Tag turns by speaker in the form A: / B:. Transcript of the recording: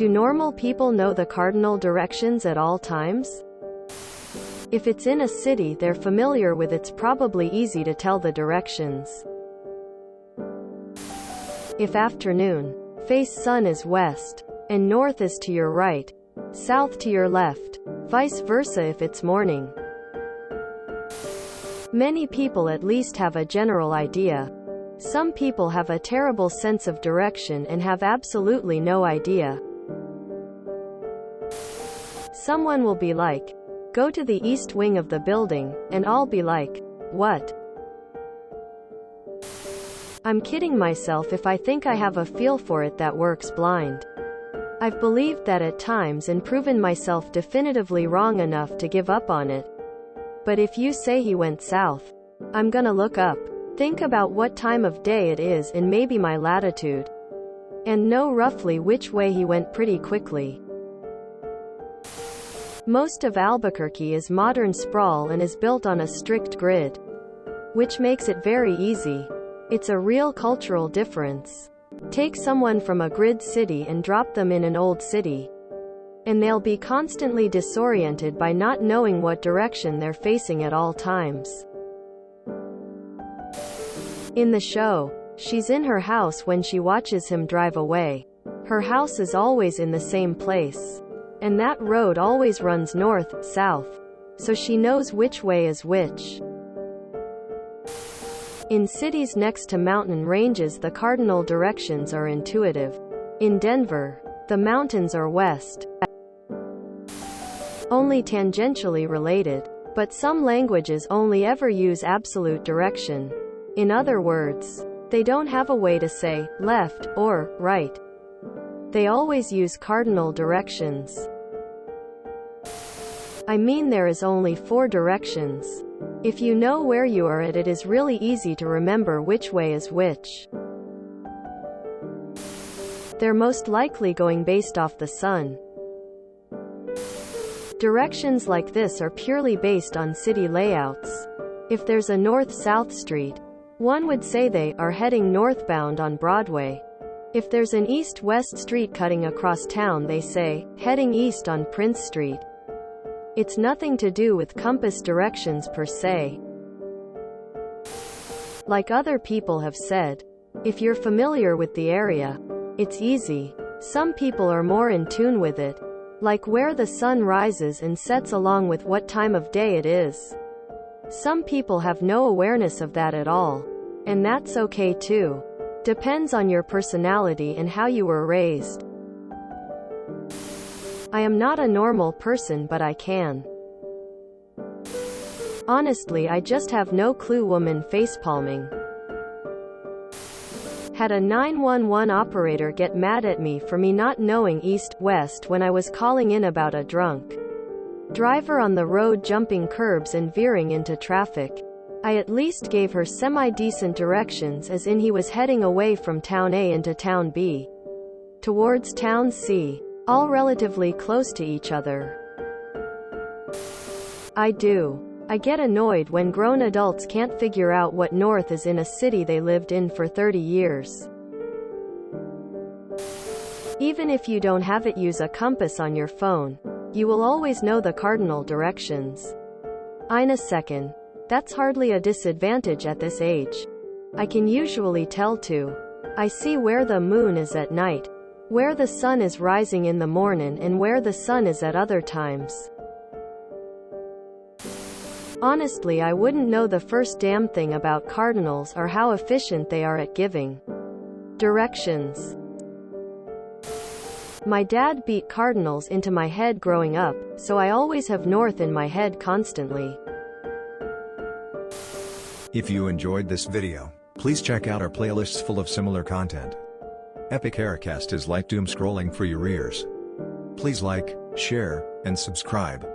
A: Do normal people know the cardinal directions at all times? If it's in a city they're familiar with, it's probably easy to tell the directions. If afternoon, face sun is west, and north is to your right, south to your left, vice versa if it's morning. Many people at least have a general idea. Some people have a terrible sense of direction and have absolutely no idea. Someone will be like, "Go to the east wing of the building," and I'll be like, "What?" I'm kidding myself if I think I have a feel for it that works blind. I've believed that at times and proven myself definitively wrong enough to give up on it. But if you say he went south, I'm gonna look up, think about what time of day it is and maybe my latitude, and know roughly which way he went pretty quickly. Most of Albuquerque is modern sprawl and is built on a strict grid, which makes it very easy. It's a real cultural difference. Take someone from a grid city and drop them in an old city, and they'll be constantly disoriented by not knowing what direction they're facing at all times. In the show, she's in her house when she watches him drive away. Her house is always in the same place, and that road always runs north, south, so she knows which way is which. In cities next to mountain ranges, the cardinal directions are intuitive. In Denver, the mountains are west, only tangentially related, but some languages only ever use absolute direction. In other words, they don't have a way to say left or right. They always use cardinal directions. I mean, there is only 4 directions. If you know where you are at, it is really easy to remember which way is which. They're most likely going based off the sun. Directions like this are purely based on city layouts. If there's a north-south street, one would say they are heading northbound on Broadway. If there's an east-west street cutting across town, they say, heading east on Prince Street. It's nothing to do with compass directions per se. Like other people have said, if you're familiar with the area, it's easy. Some people are more in tune with it, like where the sun rises and sets along with what time of day it is. Some people have no awareness of that at all, and that's okay too. Depends on your personality and how you were raised. I am not a normal person, but I can. Honestly, I just have no clue. Woman facepalming. Had a 911 operator get mad at me for me not knowing east-west when I was calling in about a drunk driver on the road jumping curbs and veering into traffic. I at least gave her semi-decent directions, as in he was heading away from town A into town B, towards town C, all relatively close to each other. I get annoyed when grown adults can't figure out what north is in a city they lived in for 30 years. Even if you don't have it, use a compass on your phone. You will always know the cardinal directions. In a second. That's hardly a disadvantage at this age. I can usually tell too. I see where the moon is at night, where the sun is rising in the morning, and where the sun is at other times. Honestly, I wouldn't know the first damn thing about cardinals or how efficient they are at giving directions. My dad beat cardinals into my head growing up, so I always have north in my head constantly.
B: If you enjoyed this video, please check out our playlists full of similar content. Epic Aircast is like doom scrolling for your ears. Please like, share, and subscribe.